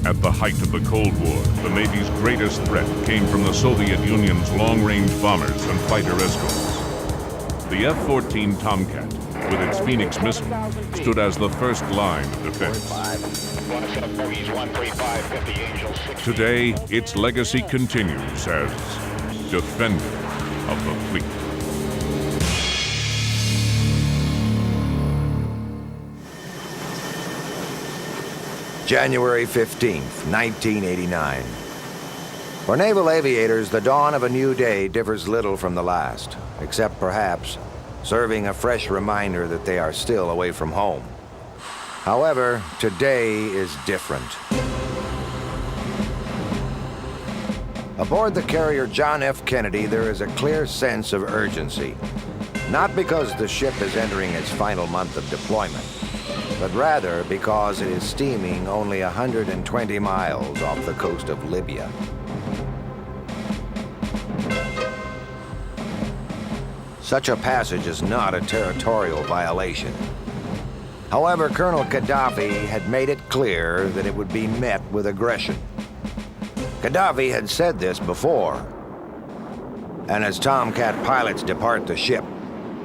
At the height of the Cold War, the Navy's greatest threat came from the Soviet Union's long-range bombers and fighter escorts. The F-14 Tomcat, with its Phoenix missile, stood as the first line of defense. Today, its legacy continues as defender of the fleet. January 15th, 1989. For naval aviators, the dawn of a new day differs little from the last, except perhaps serving a fresh reminder that they are still away from home. However, today is different. Aboard the carrier John F. Kennedy, there is a clear sense of urgency. Not because the ship is entering its final month of deployment, but rather because it is steaming only 120 miles off the coast of Libya. Such a passage is not a territorial violation. However, Colonel Gaddafi had made it clear that it would be met with aggression. Gaddafi had said this before. And as Tomcat pilots depart the ship,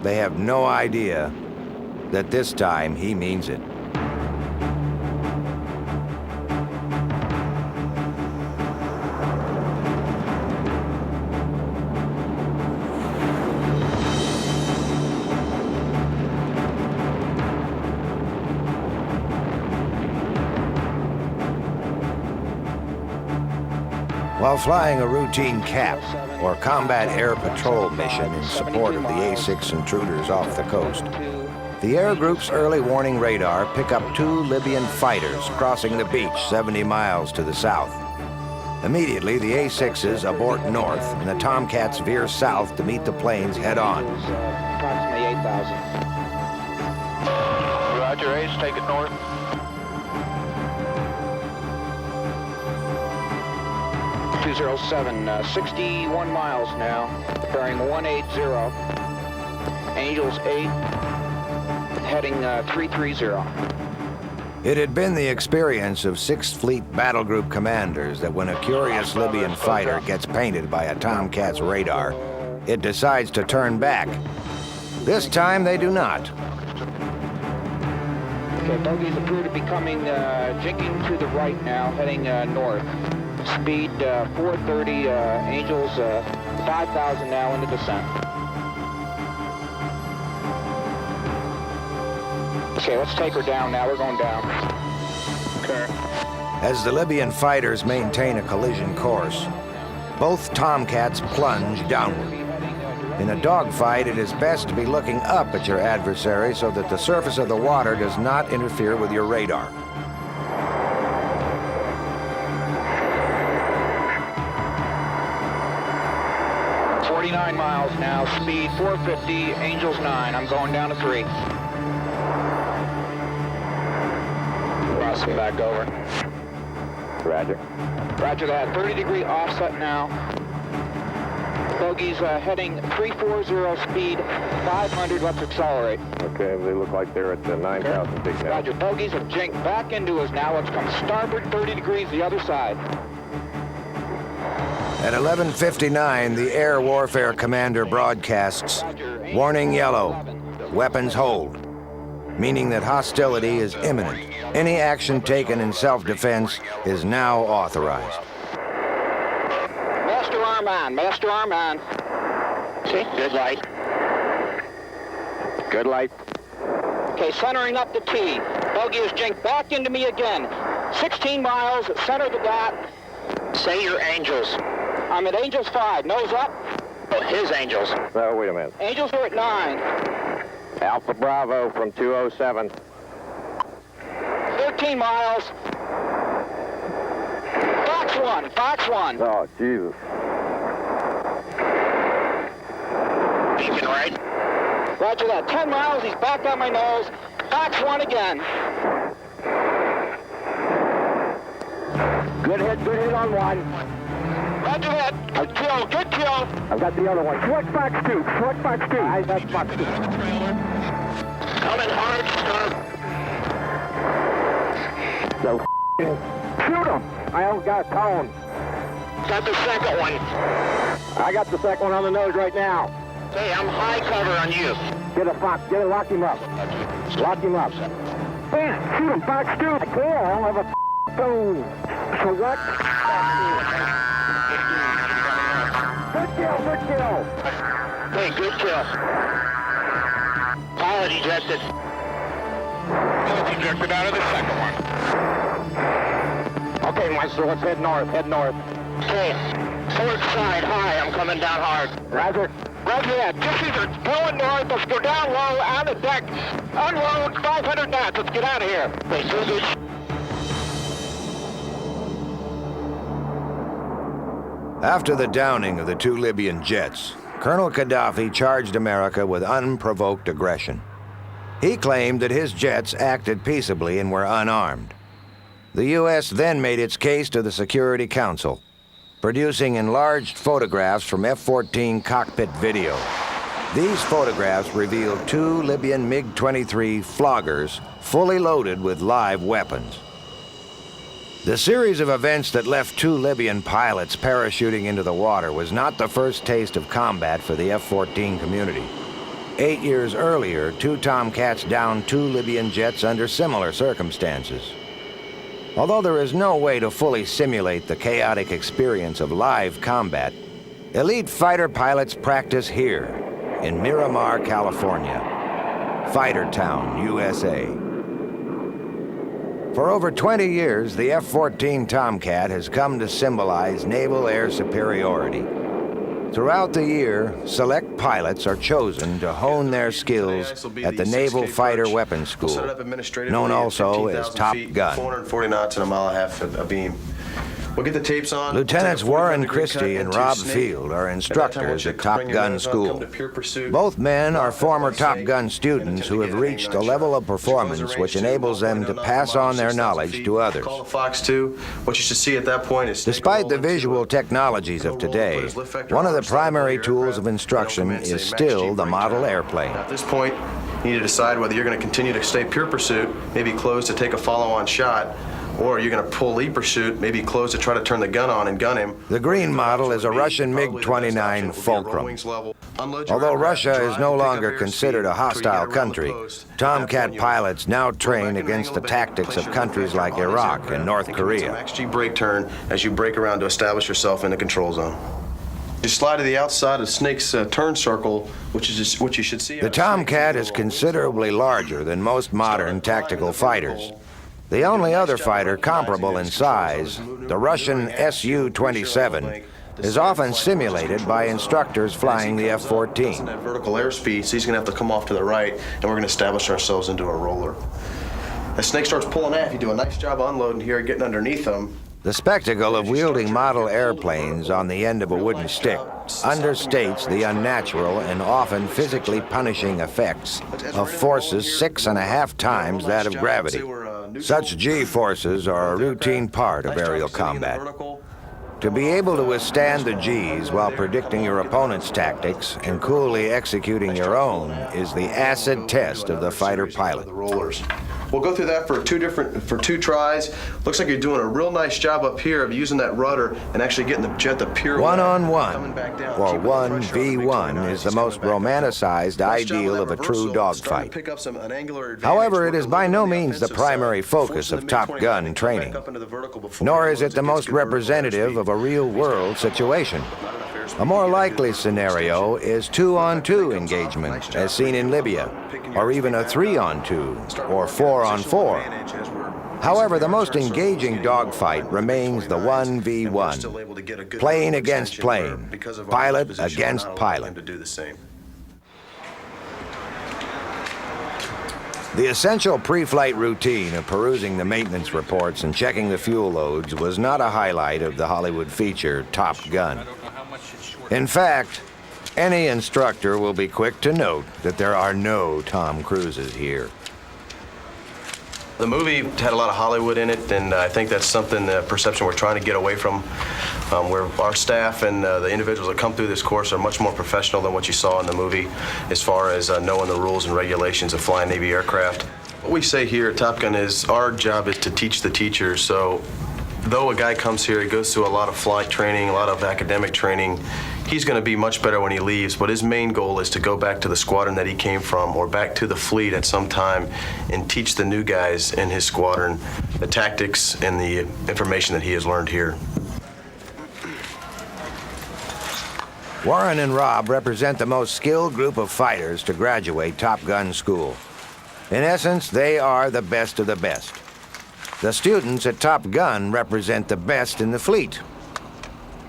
they have no idea that this time he means it. While flying a routine CAP, or Combat Air Patrol mission in support of the A-6 intruders off the coast, the air group's early warning radar pick up 2 Libyan fighters crossing the beach 70 miles to the south. Immediately, the A-6s abort north and the Tomcats veer south to meet the planes head-on. Approximately 8,000. Roger, Ace, take it north. .207, 61 miles now, bearing 180. Angels 8, heading 330. It had been the experience of 6th Fleet Battle Group commanders that when a curious Libyan fighter gets painted by a Tomcat's radar, it decides to turn back. This time they do not. Okay, bogies appear to be coming, jinking to the right now, heading north. Speed 430, Angels 5,000 now into descent. Okay, let's take her down now. We're going down. Okay. As the Libyan fighters maintain a collision course, both Tomcats plunge downward. In a dogfight, it is best to be looking up at your adversary so that the surface of the water does not interfere with your radar. Miles now, speed 450, Angels 9. I'm going down to 3. Crossing back over. Roger. Roger that. 30-degree offset now. Bogies heading 340, speed 500. Let's accelerate. Okay, they look like they're at 9,000 feet now. Roger. Bogies have jinked back into us now. Let's come starboard 30 degrees the other side. At 11:59, the Air Warfare Commander broadcasts, "Warning yellow, weapons hold," meaning that hostility is imminent. Any action taken in self-defense is now authorized. Master arm on, master arm on. See, good light. Good light. Okay, centering up the T. Bogey has jinked back into me again. 16 miles, center the dot. Say your Angels. I'm at Angels 5, nose up. Oh, his Angels. Oh, wait a minute. Angels are at 9. Alpha Bravo from 207. 13 miles. Fox 1, Fox 1. Oh, Jesus. Beacon right. Roger that. 10 miles, he's back on my nose. Fox 1 again. Good hit on 1. Roger that. Good kill, good kill. I've got the other one. Short Fox 2, short Fox 2. That's Fox 2. Coming hard, start. So Shoot him. I don't got a tone. Got the second one. I got the second one on the nose right now. Hey, I'm high cover on you. Lock him up. Lock him up. Man, shoot him, Fox 2. I can't, I don't have a tone. So what? Good kill. Hey, good kill. Pilot ejected. Pilot ejected out of the second one. Okay, Meister, let's head north. Okay. Port side, high. I'm coming down hard. Roger. Roger that. Just either going north. Let's go down low, on the deck. Unload 500 knots. Let's get out of here. Hey, Susie. After the downing of the 2 Libyan jets, Colonel Gaddafi charged America with unprovoked aggression. He claimed that his jets acted peaceably and were unarmed. The U.S. then made its case to the Security Council, producing enlarged photographs from F-14 cockpit video. These photographs revealed 2 Libyan MiG-23 floggers fully loaded with live weapons. The series of events that left 2 Libyan pilots parachuting into the water was not the first taste of combat for the F-14 community. 8 years earlier, 2 Tomcats downed 2 Libyan jets under similar circumstances. Although there is no way to fully simulate the chaotic experience of live combat, elite fighter pilots practice here in Miramar, California, Fighter Town, USA. For over 20 years, the F-14 Tomcat has come to symbolize naval air superiority. Throughout the year, select pilots are chosen to hone their skills at the Naval Fighter Weapons School, known also as Top Gun. 440 knots and a mile and a half abeam. We'll get the tapes on. Lieutenants Warren Christie and Rob Field are instructors at Top Gun School. Both men are former Top Gun students who have reached a level of performance which enables them to pass on their knowledge to others. Call the Fox 2. What you should see at that point is... Despite the visual technologies of today, one of the primary tools of instruction is still the model airplane. At this point, you need to decide whether you're going to continue to stay pure pursuit, maybe close to take a follow-on shot, or you're going to pull lead pursuit, maybe close to try to turn the gun on and gun him. The green model is a Russian MiG-29 Fulcrum. Although Russia is no longer considered a hostile country, Tomcat pilots now train against the tactics of countries like Iraq and North Korea. Max G brake turn as you brake around to establish yourself in the control zone. You slide to the outside of Snake's turn circle, which is what you should see. The Tomcat is considerably larger than most modern tactical fighters. The only other fighter comparable in size, the Russian Su-27, is often simulated by instructors flying the F-14. At vertical airspeed, so he's going to have to come off to the right, and we're going to establish ourselves into a roller. As Snake starts pulling off, you do a nice job unloading here, getting underneath him. The spectacle of wielding model airplanes on the end of a wooden stick understates the unnatural and often physically punishing effects of forces 6.5 times that of gravity. Such G-forces are a routine part of aerial combat. To be able to withstand the Gs while predicting your opponent's tactics and coolly executing your own is the acid test of the fighter pilot. We'll go through that for two tries. Looks like you're doing a real nice job up here of using that rudder and actually getting the jet to pirouette. One-on-one, or 1v1, is the most romanticized ideal of a true dogfight. However, it is by no means the primary focus of Top Gun training, nor is it the most representative of a real-world situation. A more likely scenario is 2-on-2 engagement, as seen in Libya, or even a 3-on-2 or 4-on-4. However, the most engaging dogfight remains the 1v1, plane against plane, pilot against pilot. The essential pre-flight routine of perusing the maintenance reports and checking the fuel loads was not a highlight of the Hollywood feature Top Gun. In fact, any instructor will be quick to note that there are no Tom Cruises here. The movie had a lot of Hollywood in it, and I think that's something, the perception we're trying to get away from, where our staff and the individuals that come through this course are much more professional than what you saw in the movie as far as knowing the rules and regulations of flying Navy aircraft. What we say here at Top Gun is our job is to teach the teachers, so though a guy comes here, he goes through a lot of flight training, a lot of academic training, he's going to be much better when he leaves, but his main goal is to go back to the squadron that he came from or back to the fleet at some time and teach the new guys in his squadron the tactics and the information that he has learned here. Warren and Rob represent the most skilled group of fighters to graduate Top Gun school. In essence, they are the best of the best. The students at Top Gun represent the best in the fleet.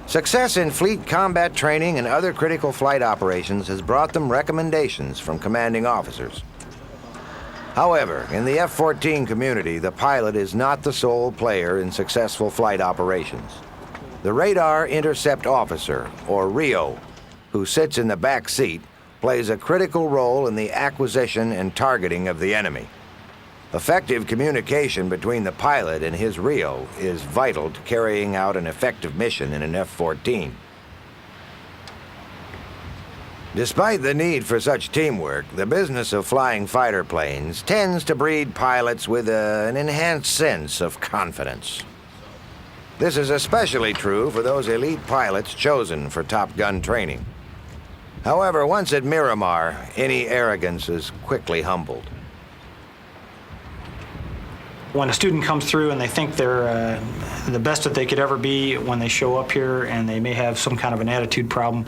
Success in fleet combat training and other critical flight operations has brought them recommendations from commanding officers. However, in the F-14 community, the pilot is not the sole player in successful flight operations. The radar intercept officer, or RIO, who sits in the back seat, plays a critical role in the acquisition and targeting of the enemy. Effective communication between the pilot and his RIO is vital to carrying out an effective mission in an F-14. Despite the need for such teamwork, the business of flying fighter planes tends to breed pilots with an enhanced sense of confidence. This is especially true for those elite pilots chosen for Top Gun training. However, once at Miramar, any arrogance is quickly humbled. When a student comes through and they think they're the best that they could ever be when they show up here and they may have some kind of an attitude problem,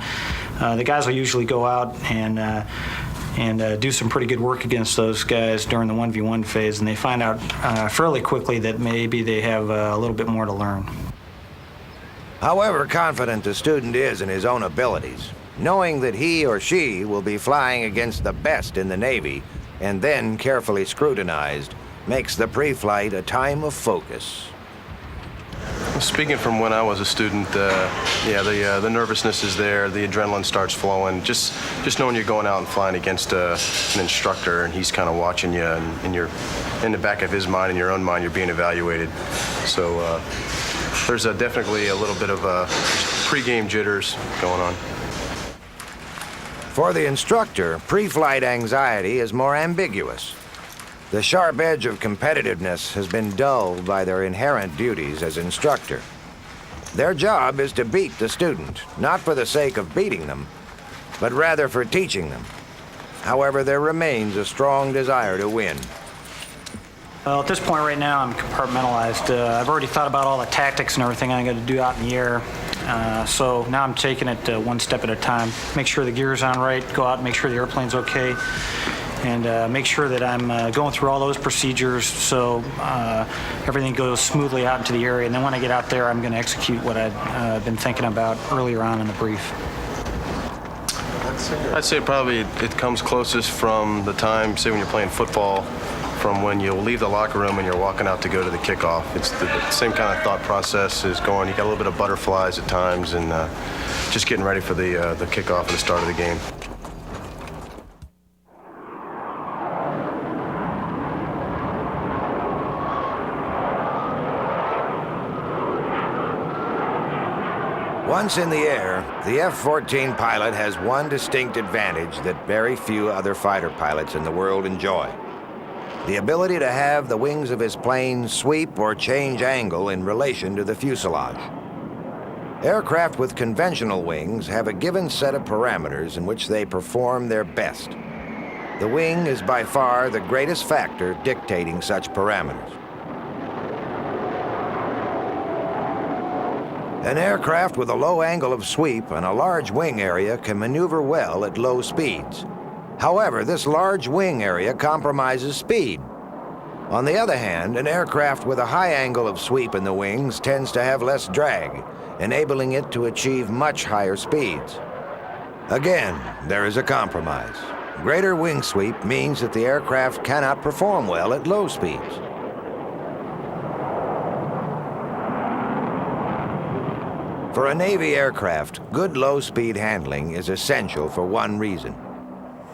the guys will usually go out and do some pretty good work against those guys during the 1v1 phase, and they find out fairly quickly that maybe they have a little bit more to learn. However confident the student is in his own abilities, knowing that he or she will be flying against the best in the Navy and then carefully scrutinized makes the pre-flight a time of focus. Speaking from when I was a student, the nervousness is there, the adrenaline starts flowing. Just knowing you're going out and flying against an instructor and he's kind of watching you, and you're in the back of his mind and your own mind, you're being evaluated. So there's definitely a little bit of pre-game jitters going on. For the instructor, pre-flight anxiety is more ambiguous. The sharp edge of competitiveness has been dulled by their inherent duties as instructor. Their job is to beat the student, not for the sake of beating them, but rather for teaching them. However, there remains a strong desire to win. Well, at this point right now, I'm compartmentalized. I've already thought about all the tactics and everything I'm going to do out in the air. So now I'm taking it one step at a time. Make sure the gear's on right, go out and make sure the airplane's okay, and make sure that I'm going through all those procedures so everything goes smoothly out into the area. And then when I get out there, I'm going to execute what I've been thinking about earlier on in the brief. I'd say probably it comes closest from the time, say when you're playing football, from when you leave the locker room and you're walking out to go to the kickoff. It's the same kind of thought process is going. You got a little bit of butterflies at times, and just getting ready for the kickoff and the start of the game. Once in the air, the F-14 pilot has one distinct advantage that very few other fighter pilots in the world enjoy: the ability to have the wings of his plane sweep or change angle in relation to the fuselage. Aircraft with conventional wings have a given set of parameters in which they perform their best. The wing is by far the greatest factor dictating such parameters. An aircraft with a low angle of sweep and a large wing area can maneuver well at low speeds. However, this large wing area compromises speed. On the other hand, an aircraft with a high angle of sweep in the wings tends to have less drag, enabling it to achieve much higher speeds. Again, there is a compromise. Greater wing sweep means that the aircraft cannot perform well at low speeds. For a Navy aircraft, good low-speed handling is essential for one reason.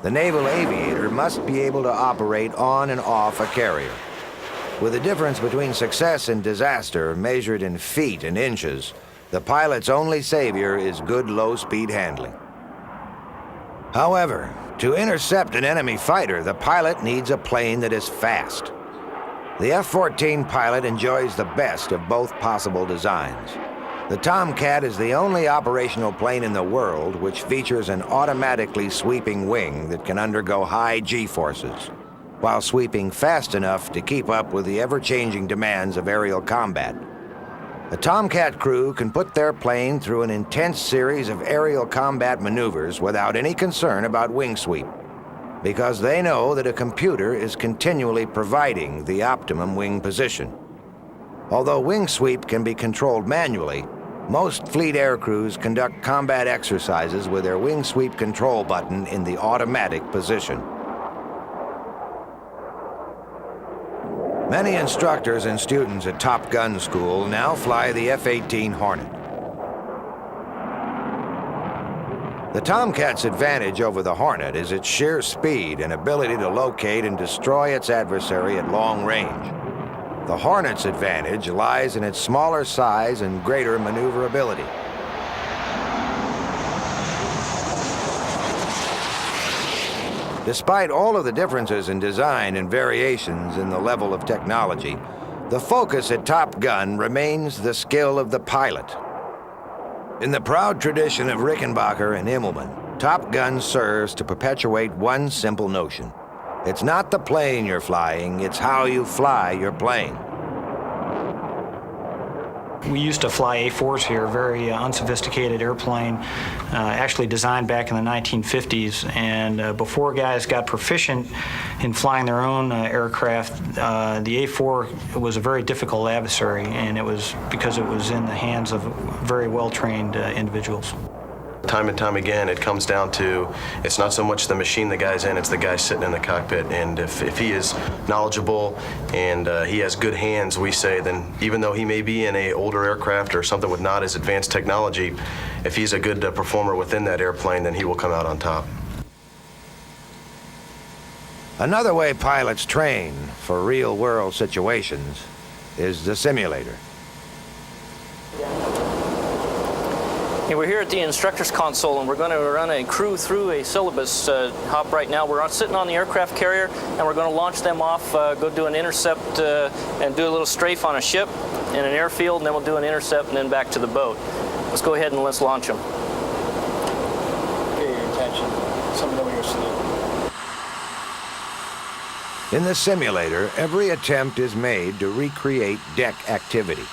The naval aviator must be able to operate on and off a carrier. With the difference between success and disaster measured in feet and inches, the pilot's only savior is good low-speed handling. However, to intercept an enemy fighter, the pilot needs a plane that is fast. The F-14 pilot enjoys the best of both possible designs. The Tomcat is the only operational plane in the world which features an automatically sweeping wing that can undergo high G-forces, while sweeping fast enough to keep up with the ever-changing demands of aerial combat. The Tomcat crew can put their plane through an intense series of aerial combat maneuvers without any concern about wing sweep, because they know that a computer is continually providing the optimum wing position. Although wing sweep can be controlled manually, most fleet aircrews conduct combat exercises with their wing sweep control button in the automatic position. Many instructors and students at Top Gun School now fly the F-18 Hornet. The Tomcat's advantage over the Hornet is its sheer speed and ability to locate and destroy its adversary at long range. The Hornet's advantage lies in its smaller size and greater maneuverability. Despite all of the differences in design and variations in the level of technology, the focus at Top Gun remains the skill of the pilot. In the proud tradition of Rickenbacker and Immelman, Top Gun serves to perpetuate one simple notion. It's not the plane you're flying, it's how you fly your plane. We used to fly A4s here, very unsophisticated airplane, actually designed back in the 1950s. And before guys got proficient in flying their own aircraft, the A4 was a very difficult adversary, and it was because it was in the hands of very well-trained individuals. Time and time again, it comes down to, it's not so much the machine the guy's in, it's the guy sitting in the cockpit. And if he is knowledgeable and he has good hands, we say, then even though he may be in an older aircraft or something with not as advanced technology, if he's a good performer within that airplane, then he will come out on top. Another way pilots train for real-world situations is the simulator. Hey, we're here at the instructor's console, and we're going to run a crew through a syllabus hop right now. We're sitting on the aircraft carrier, and we're going to launch them off, go do an intercept, and do a little strafe on a ship in an airfield, and then we'll do an intercept and then back to the boat. Let's go ahead and let's launch them. Pay your attention. Something over your salute. In the simulator, every attempt is made to recreate deck activity.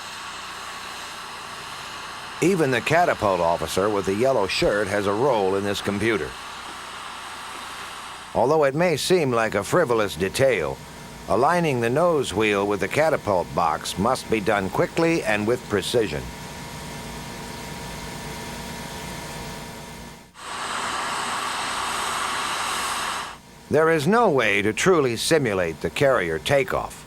Even the catapult officer with the yellow shirt has a role in this computer. Although it may seem like a frivolous detail, aligning the nose wheel with the catapult box must be done quickly and with precision. There is no way to truly simulate the carrier takeoff.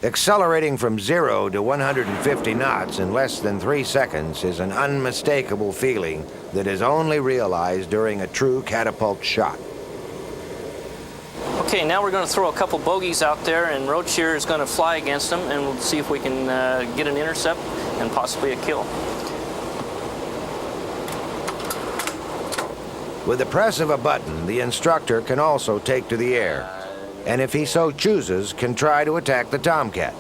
Accelerating from 0 to 150 knots in less than 3 seconds is an unmistakable feeling that is only realized during a true catapult shot. Okay, now we're going to throw a couple bogeys out there, and Road Shear is going to fly against them, and we'll see if we can get an intercept and possibly a kill. With the press of a button, the instructor can also take to the air, and if he so chooses, can try to attack the Tomcat.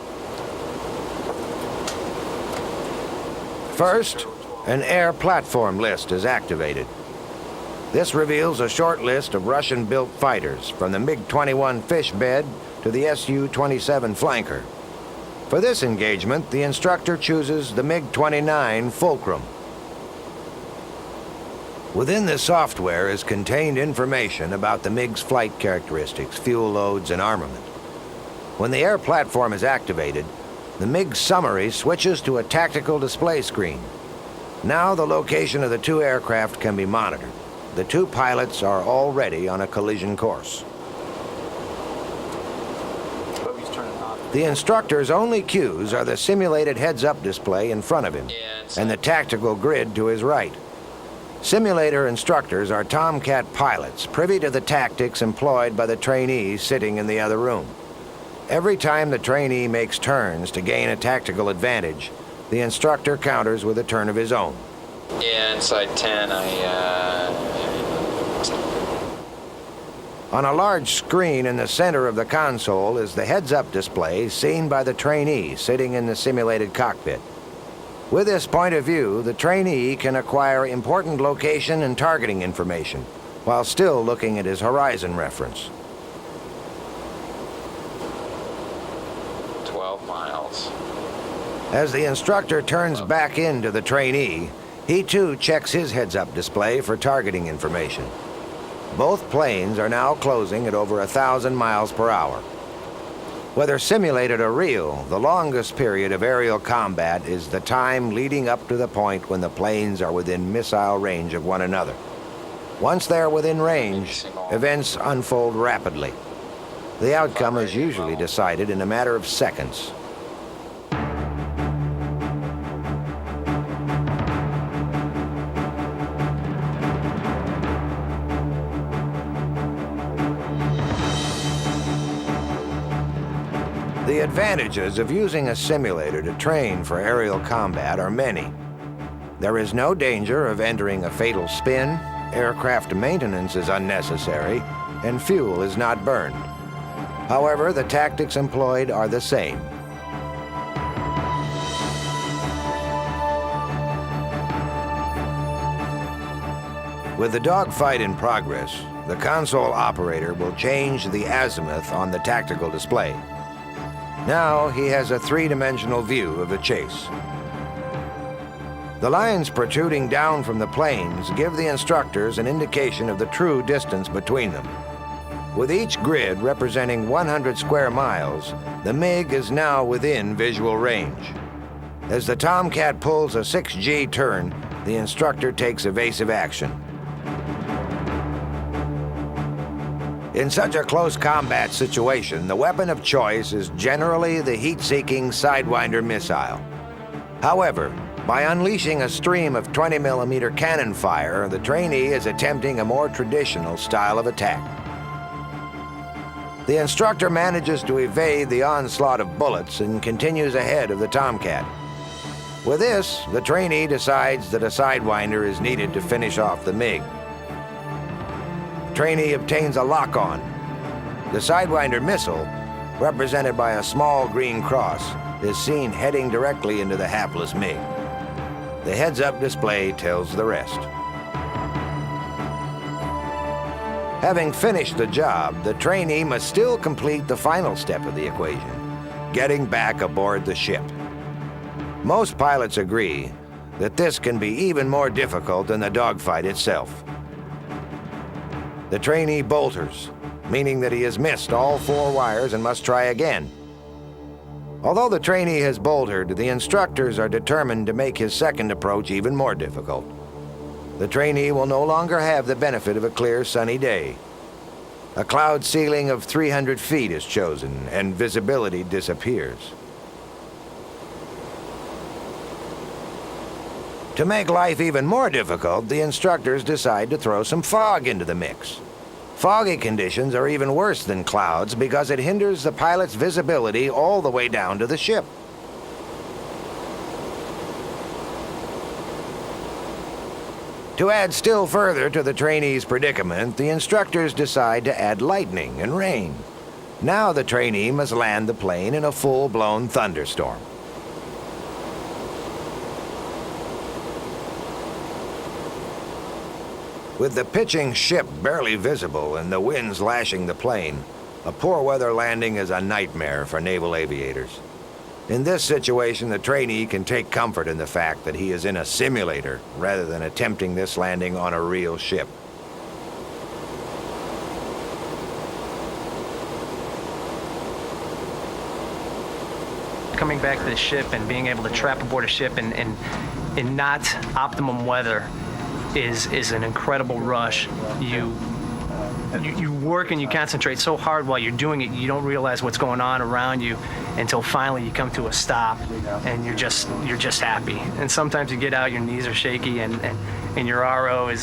First, an air platform list is activated. This reveals a short list of Russian-built fighters, from the MiG-21 fish bed to the Su-27 flanker. For this engagement, the instructor chooses the MiG-29 Fulcrum. Within the software is contained information about the MiG's flight characteristics, fuel loads, and armament. When the air platform is activated, the MiG summary switches to a tactical display screen. Now the location of the two aircraft can be monitored. The two pilots are already on a collision course. The instructor's only cues are the simulated heads-up display in front of him and the tactical grid to his right. Simulator instructors are Tomcat pilots, privy to the tactics employed by the trainees sitting in the other room. Every time the trainee makes turns to gain a tactical advantage, the instructor counters with a turn of his own. Yeah, inside 10, On a large screen in the center of the console is the heads-up display seen by the trainee sitting in the simulated cockpit. With this point of view, the trainee can acquire important location and targeting information while still looking at his horizon reference. 12 miles. As the instructor turns back into the trainee, he too checks his heads-up display for targeting information. Both planes are now closing at over 1,000 miles per hour. Whether simulated or real, the longest period of aerial combat is the time leading up to the point when the planes are within missile range of one another. Once they're within range, events unfold rapidly. The outcome is usually decided in a matter of seconds. The advantages of using a simulator to train for aerial combat are many. There is no danger of entering a fatal spin, aircraft maintenance is unnecessary, and fuel is not burned. However, the tactics employed are the same. With the dogfight in progress, the console operator will change the azimuth on the tactical display. Now he has a three-dimensional view of the chase. The lines protruding down from the planes give the instructors an indication of the true distance between them. With each grid representing 100 square miles, the MiG is now within visual range. As the Tomcat pulls a 6G turn, the instructor takes evasive action. In such a close combat situation, the weapon of choice is generally the heat-seeking Sidewinder missile. However, by unleashing a stream of 20mm cannon fire, the trainee is attempting a more traditional style of attack. The instructor manages to evade the onslaught of bullets and continues ahead of the Tomcat. With this, the trainee decides that a Sidewinder is needed to finish off the MiG. Trainee obtains a lock-on. The Sidewinder missile, represented by a small green cross, is seen heading directly into the hapless MiG. The heads-up display tells the rest. Having finished the job, the trainee must still complete the final step of the equation, getting back aboard the ship. Most pilots agree that this can be even more difficult than the dogfight itself. The trainee bolters, meaning that he has missed all 4 wires and must try again. Although the trainee has boltered, the instructors are determined to make his second approach even more difficult. The trainee will no longer have the benefit of a clear, sunny day. A cloud ceiling of 300 feet is chosen, and visibility disappears. To make life even more difficult, the instructors decide to throw some fog into the mix. Foggy conditions are even worse than clouds because it hinders the pilot's visibility all the way down to the ship. To add still further to the trainee's predicament, the instructors decide to add lightning and rain. Now the trainee must land the plane in a full-blown thunderstorm. With the pitching ship barely visible and the winds lashing the plane, a poor weather landing is a nightmare for naval aviators. In this situation, the trainee can take comfort in the fact that he is in a simulator rather than attempting this landing on a real ship. Coming back to the ship and being able to trap aboard a ship in not optimum weather is an incredible rush. You work and you concentrate so hard while you're doing it, you don't realize what's going on around you until finally you come to a stop and you're just happy. And sometimes you get out, your knees are shaky, and your RO is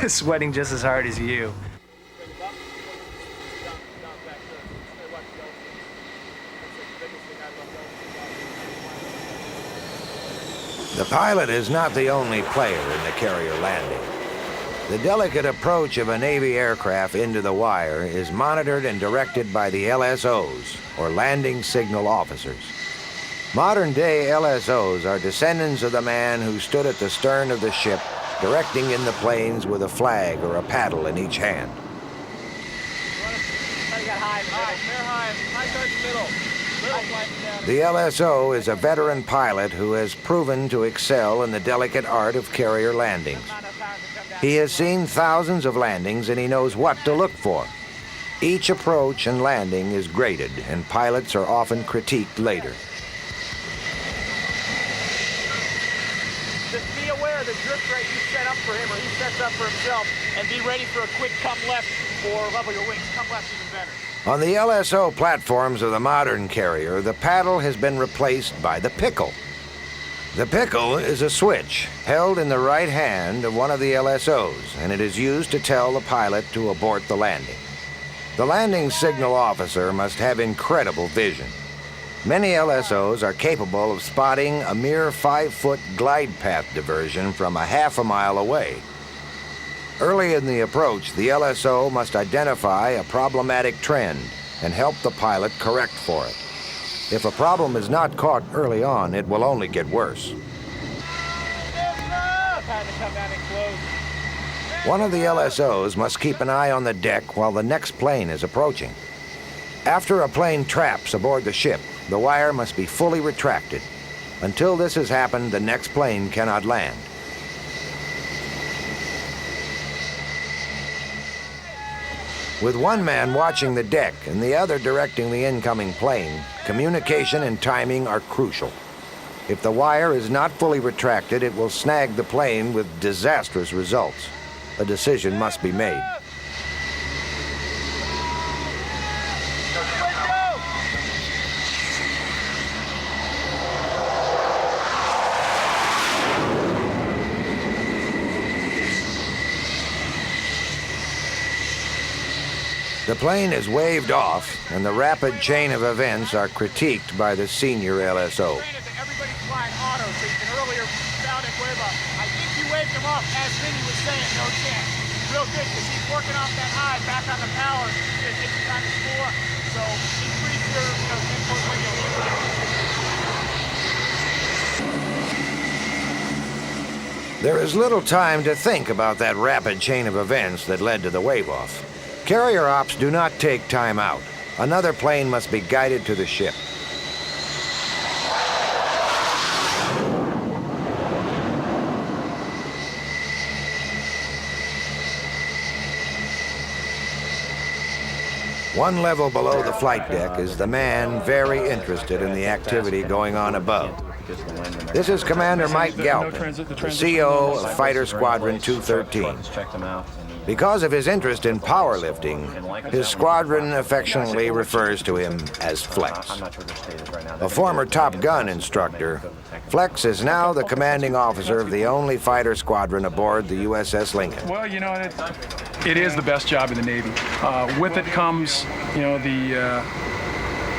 sweating just as hard as you. The pilot is not the only player in the carrier landing. The delicate approach of a Navy aircraft into the wire is monitored and directed by the LSOs, or landing signal officers. Modern-day LSOs are descendants of the man who stood at the stern of the ship, directing in the planes with a flag or a paddle in each hand. The LSO is a veteran pilot who has proven to excel in the delicate art of carrier landings. He has seen thousands of landings and he knows what to look for. Each approach and landing is graded, and pilots are often critiqued later. Just be aware of the drift rate you set up for him or he sets up for himself, and be ready for a quick come left or level your wings. Come left even better. On the LSO platforms of the modern carrier, the paddle has been replaced by the pickle. The pickle is a switch held in the right hand of one of the LSOs, and it is used to tell the pilot to abort the landing. The landing signal officer must have incredible vision. Many LSOs are capable of spotting a mere 5-foot glide path diversion from a half a mile away. Early in the approach, the LSO must identify a problematic trend and help the pilot correct for it. If a problem is not caught early on, it will only get worse. One of the LSOs must keep an eye on the deck while the next plane is approaching. After a plane traps aboard the ship, the wire must be fully retracted. Until this has happened, the next plane cannot land. With one man watching the deck and the other directing the incoming plane, communication and timing are crucial. If the wire is not fully retracted, it will snag the plane with disastrous results. A decision must be made. The plane is waved off, and the rapid chain of events are critiqued by the senior LSO. Everybody's flying auto, so you can earlier sound it wave up. I think you waved him off as Vinny was saying, no chance. Real good, because he's working off that high, back on the power. He's gonna get you time to score. So he's pretty sure, 10-foot wing you'll There is little time to think about that rapid chain of events that led to the wave-off. Carrier ops do not take time out. Another plane must be guided to the ship. One level below the flight deck is the man very interested in the activity going on above. This is Commander Mike Galpin, the CO of Fighter Squadron 213. Because of his interest in powerlifting, his squadron affectionately refers to him as Flex. A former Top Gun instructor, Flex is now the commanding officer of the only fighter squadron aboard the USS Lincoln. Well, it is the best job in the Navy. With it comes,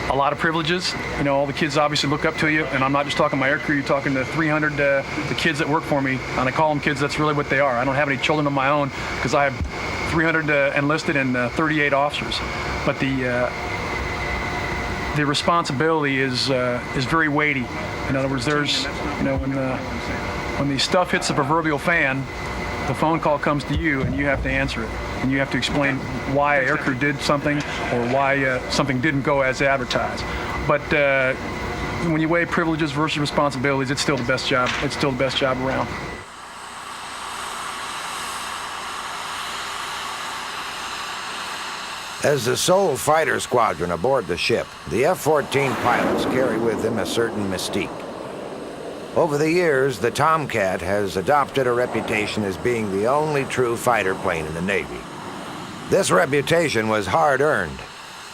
a lot of privileges. All the kids obviously look up to you, and I'm not just talking my air crew, you're talking to 300 the kids that work for me, and I call them kids, that's really what they are. I don't have any children of my own because I have 300 enlisted and 38 officers. But the responsibility is very weighty. In other words, there's, when the stuff hits the proverbial fan, the phone call comes to you and you have to answer it. And you have to explain why an aircrew did something or why something didn't go as advertised. But when you weigh privileges versus responsibilities, it's still the best job. It's still the best job around. As the sole fighter squadron aboard the ship, the F-14 pilots carry with them a certain mystique. Over the years, the Tomcat has adopted a reputation as being the only true fighter plane in the Navy. This reputation was hard-earned.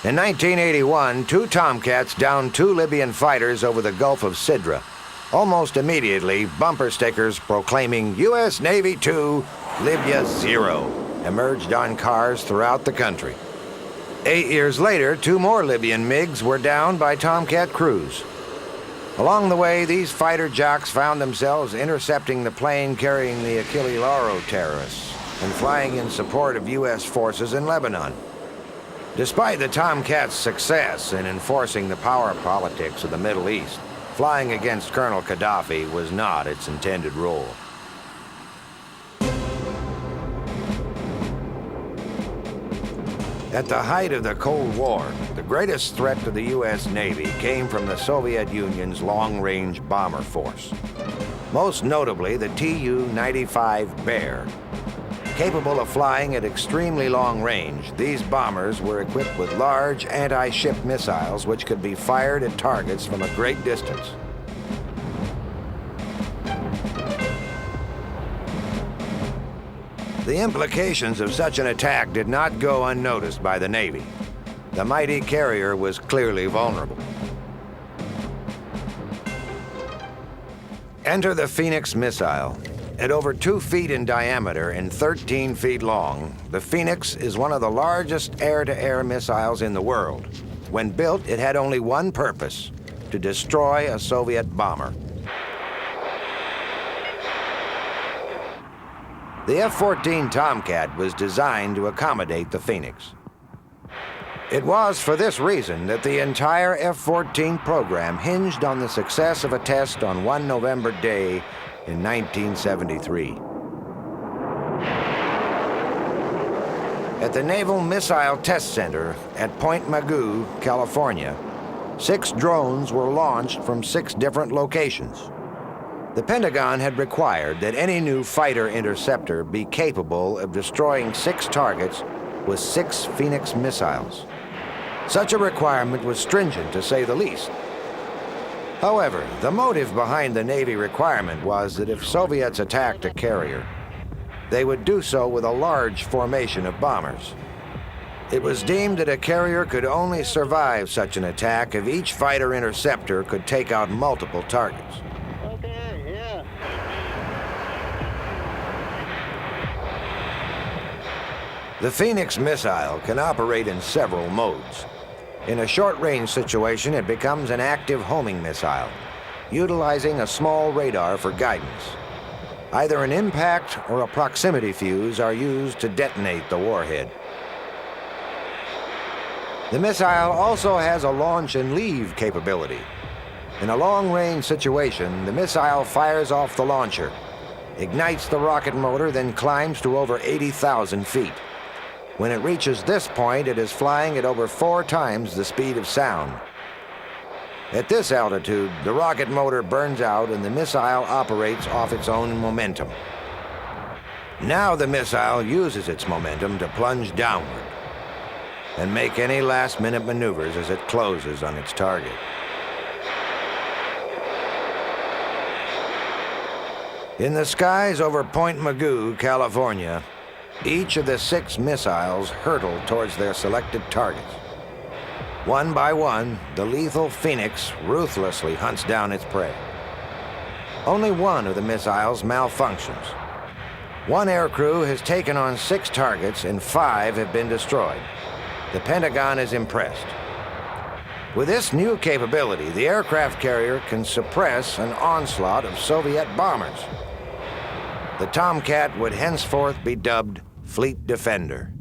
In 1981, 2 Tomcats downed 2 Libyan fighters over the Gulf of Sidra. Almost immediately, bumper stickers proclaiming U.S. Navy 2, Libya 0 emerged on cars throughout the country. 8 years later, 2 more Libyan MiGs were downed by Tomcat crews. Along the way, these fighter jocks found themselves intercepting the plane carrying the Achille Lauro terrorists and flying in support of U.S. forces in Lebanon. Despite the Tomcat's success in enforcing the power politics of the Middle East, flying against Colonel Gaddafi was not its intended role. At the height of the Cold War, the greatest threat to the U.S. Navy came from the Soviet Union's long-range bomber force. Most notably, the Tu-95 Bear. Capable of flying at extremely long range, these bombers were equipped with large anti-ship missiles which could be fired at targets from a great distance. The implications of such an attack did not go unnoticed by the Navy. The mighty carrier was clearly vulnerable. Enter the Phoenix missile. At over 2 feet in diameter and 13 feet long, the Phoenix is one of the largest air-to-air missiles in the world. When built, it had only one purpose: to destroy a Soviet bomber. The F-14 Tomcat was designed to accommodate the Phoenix. It was for this reason that the entire F-14 program hinged on the success of a test on one November day in 1973. At the Naval Missile Test Center at Point Mugu, California, 6 drones were launched from 6 different locations. The Pentagon had required that any new fighter interceptor be capable of destroying 6 targets with 6 Phoenix missiles. Such a requirement was stringent, to say the least. However, the motive behind the Navy requirement was that if Soviets attacked a carrier, they would do so with a large formation of bombers. It was deemed that a carrier could only survive such an attack if each fighter interceptor could take out multiple targets. The Phoenix missile can operate in several modes. In a short-range situation, it becomes an active homing missile, utilizing a small radar for guidance. Either an impact or a proximity fuse are used to detonate the warhead. The missile also has a launch and leave capability. In a long-range situation, the missile fires off the launcher, ignites the rocket motor, then climbs to over 80,000 feet. When it reaches this point, it is flying at over 4 times the speed of sound. At this altitude, the rocket motor burns out and the missile operates off its own momentum. Now the missile uses its momentum to plunge downward and make any last-minute maneuvers as it closes on its target. In the skies over Point Mugu, California, each of the 6 missiles hurtle towards their selected targets. One by one, the lethal Phoenix ruthlessly hunts down its prey. Only one of the missiles malfunctions. One aircrew has taken on 6 targets and 5 have been destroyed. The Pentagon is impressed. With this new capability, the aircraft carrier can suppress an onslaught of Soviet bombers. The Tomcat would henceforth be dubbed Fleet Defender.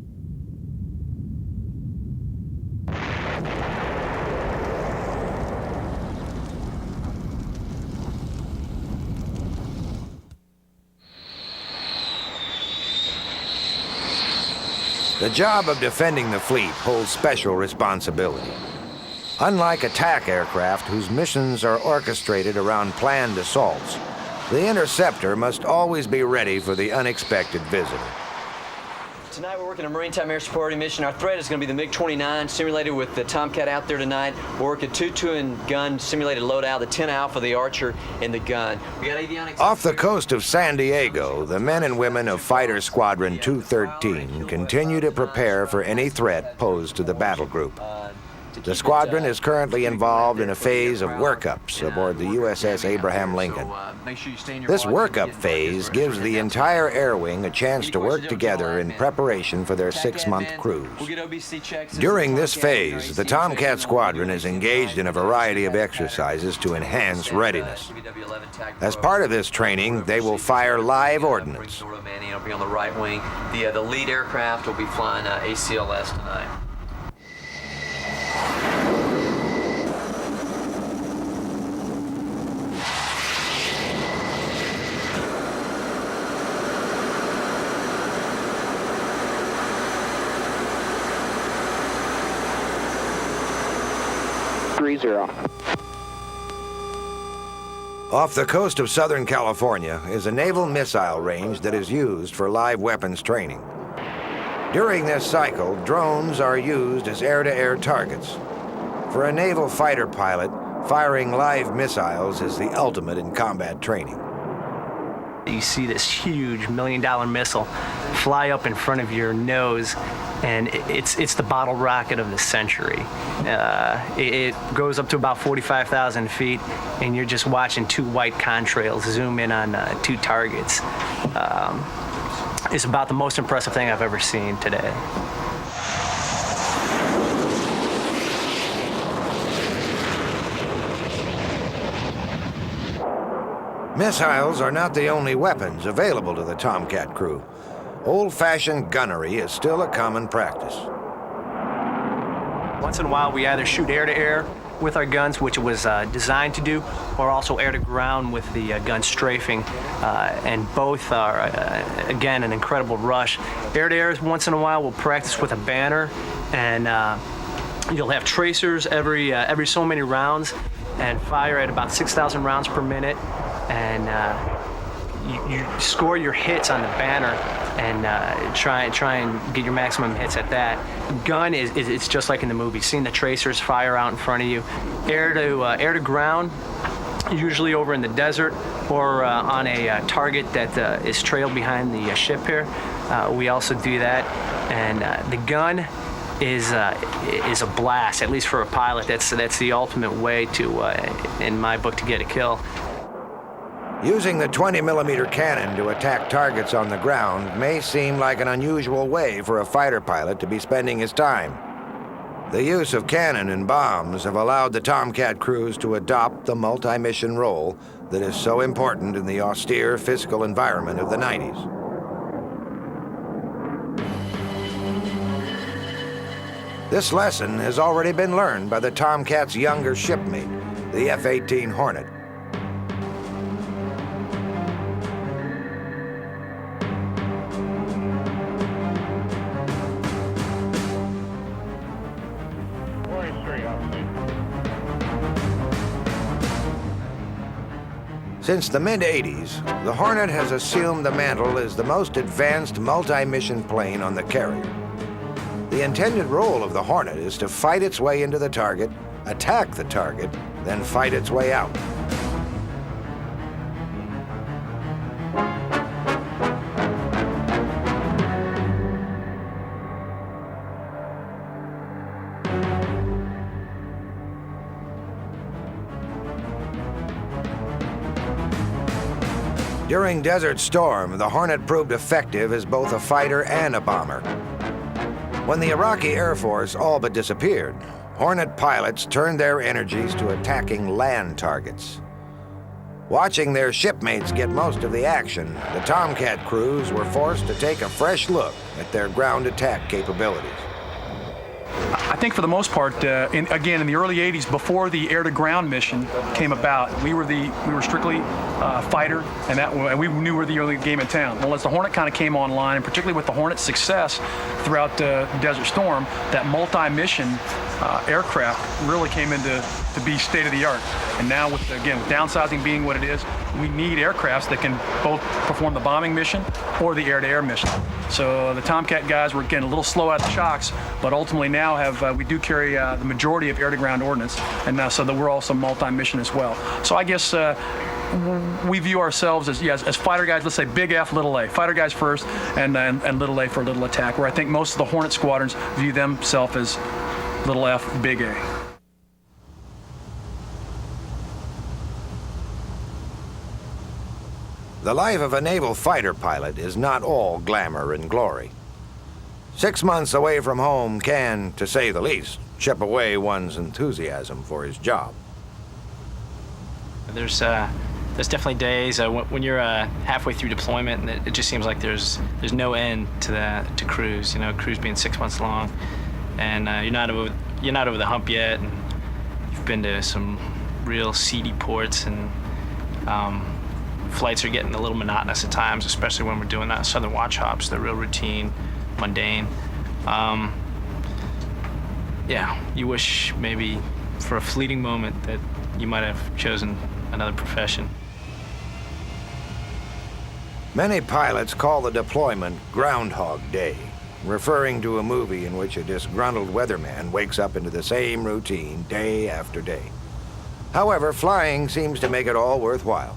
The job of defending the fleet holds special responsibility. Unlike attack aircraft whose missions are orchestrated around planned assaults, the interceptor must always be ready for the unexpected visitor. Tonight we're working a maritime air superiority mission. Our threat is going to be the MiG-29 simulated with the Tomcat out there tonight. We're working 2-2 gun simulated loadout, the 10 Alpha, the Archer, and the gun. We got avionics. Off the coast of San Diego, the men and women of Fighter Squadron 213 continue to prepare for any threat posed to the battle group. The squadron is currently involved in a phase of workups aboard the USS Abraham Lincoln. This workup phase gives the entire air wing a chance to work together in preparation for their 6-month cruise. During this phase, the Tomcat squadron is engaged in a variety of exercises to enhance readiness. As part of this training, they will fire live ordnance. Will be on the right wing. The lead aircraft will be flying ACLS tonight. Off the coast of Southern California is a naval missile range that is used for live weapons training. During this cycle, drones are used as air-to-air targets. For a naval fighter pilot, firing live missiles is the ultimate in combat training. You see this huge $1 million missile fly up in front of your nose, and it's the bottle rocket of the century. It goes up to about 45,000 feet, and you're just watching two white contrails zoom in on two targets. It's about the most impressive thing I've ever seen today. Missiles are not the only weapons available to the Tomcat crew. Old-fashioned gunnery is still a common practice. Once in a while, we either shoot air-to-air with our guns, which it was designed to do, or also air-to-ground with the gun strafing, and both are, again, an incredible rush. Air-to-air, once in a while, we'll practice with a banner, and you'll have tracers every so many rounds, and fire at about 6,000 rounds per minute, and you score your hits on the banner and try and get your maximum hits at that. Gun it's just like in the movie, seeing the tracers fire out in front of you. Air to ground, usually over in the desert or on a target that is trailed behind the ship here. We also do that, and the gun is a blast, at least for a pilot. That's the ultimate way to, in my book, to get a kill. Using the 20mm cannon to attack targets on the ground may seem like an unusual way for a fighter pilot to be spending his time. The use of cannon and bombs have allowed the Tomcat crews to adopt the multi-mission role that is so important in the austere physical environment of the 90s. This lesson has already been learned by the Tomcat's younger shipmate, the F-18 Hornet. Since the mid-'80s, the Hornet has assumed the mantle as the most advanced multi-mission plane on the carrier. The intended role of the Hornet is to fight its way into the target, attack the target, then fight its way out. During Desert Storm, the Hornet proved effective as both a fighter and a bomber. When the Iraqi Air Force all but disappeared, Hornet pilots turned their energies to attacking land targets. Watching their shipmates get most of the action, the Tomcat crews were forced to take a fresh look at their ground attack capabilities. I think for the most part, in the early '80s, before the air-to-ground mission came about, we were strictly fighter, and we knew we were the only game in town. Well, as the Hornet kind of came online, and particularly with the Hornet's success throughout Desert Storm, that multi-mission aircraft really came into to be state-of-the-art. And now, with downsizing being what it is, we need aircrafts that can both perform the bombing mission or the air-to-air mission. So the Tomcat guys were getting a little slow out the shocks, but ultimately now we do carry the majority of air-to-ground ordnance, and now so that we're also multi-mission as well. So I guess we view ourselves as fighter guys. Let's say big F, little A. Fighter guys first, and little A for little attack. Where I think most of the Hornet squadrons view themselves as little f, big A. The life of a naval fighter pilot is not all glamour and glory. 6 months away from home can, to say the least, chip away one's enthusiasm for his job. There's definitely days when you're halfway through deployment, and it just seems like there's no end to cruise. You know, cruise being 6 months long, and you're not over the hump yet, and you've been to some real seedy ports, and flights are getting a little monotonous at times, especially when we're doing Southern Watch hops. They're real routine, mundane. Yeah, you wish maybe for a fleeting moment that you might have chosen another profession. Many pilots call the deployment Groundhog Day, referring to a movie in which a disgruntled weatherman wakes up into the same routine day after day. However, flying seems to make it all worthwhile.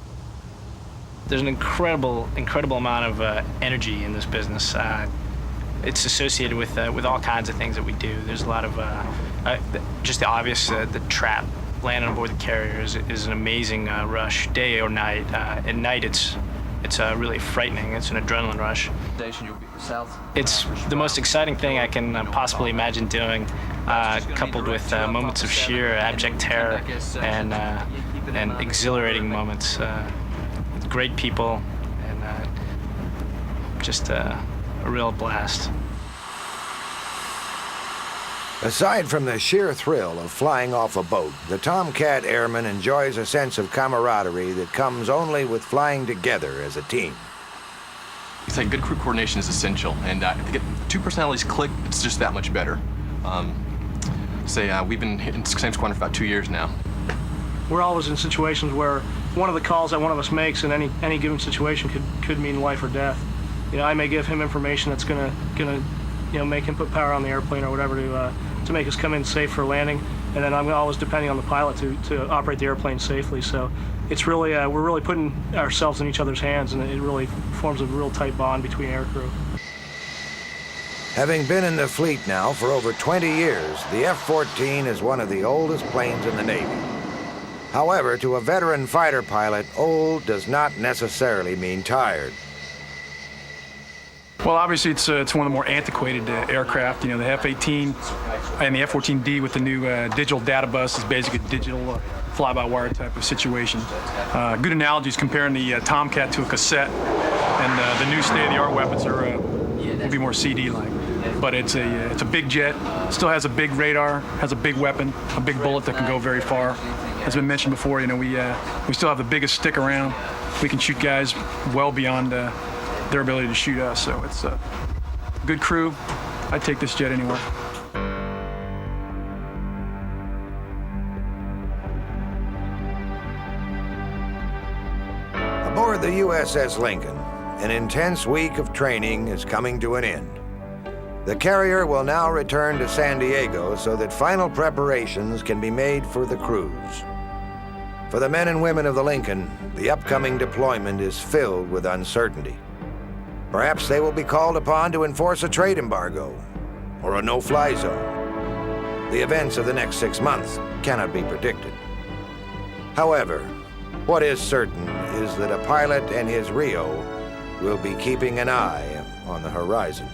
There's an incredible amount of energy in this business. It's associated with all kinds of things that we do. There's a lot of just the obvious, the trap. Landing on board the carrier is an amazing rush, day or night. At night, it's really frightening. It's an adrenaline rush. It's the most exciting thing I can possibly imagine doing, coupled with moments of sheer abject terror and exhilarating moments. With great people and just a real blast. Aside from the sheer thrill of flying off a boat, the Tomcat airman enjoys a sense of camaraderie that comes only with flying together as a team. It's like good crew coordination is essential, and to get two personalities click, it's just that much better. We've been in the same squadron for about 2 years now. We're always in situations where one of the calls that one of us makes in any given situation could mean life or death. You know, I may give him information that's gonna make him put power on the airplane or whatever to make us come in safe for landing, and then I'm always depending on the pilot to operate the airplane safely. So it's really we're really putting ourselves in each other's hands, and it really forms a real tight bond between aircrew. Having been in the fleet now for over 20 years, the F-14 is one of the oldest planes in the Navy. However, to a veteran fighter pilot, old does not necessarily mean tired. Well, obviously, it's one of the more antiquated aircraft. You know, the F-18 and the F-14D with the new digital data bus is basically a digital fly-by-wire type of situation. Good analogy is comparing the Tomcat to a cassette, and the new state-of-the-art weapons will be more CD-like. But it's a big jet, still has a big radar, has a big weapon, a big bullet that can go very far. As been mentioned before, you know, we still have the biggest stick around. We can shoot guys well beyond their ability to shoot us, so it's a good crew. I'd take this jet anywhere. Aboard the USS Lincoln, an intense week of training is coming to an end. The carrier will now return to San Diego so that final preparations can be made for the cruise. For the men and women of the Lincoln, the upcoming deployment is filled with uncertainty. Perhaps they will be called upon to enforce a trade embargo or a no-fly zone. The events of the next 6 months cannot be predicted. However, what is certain is that a pilot and his Rio will be keeping an eye on the horizon.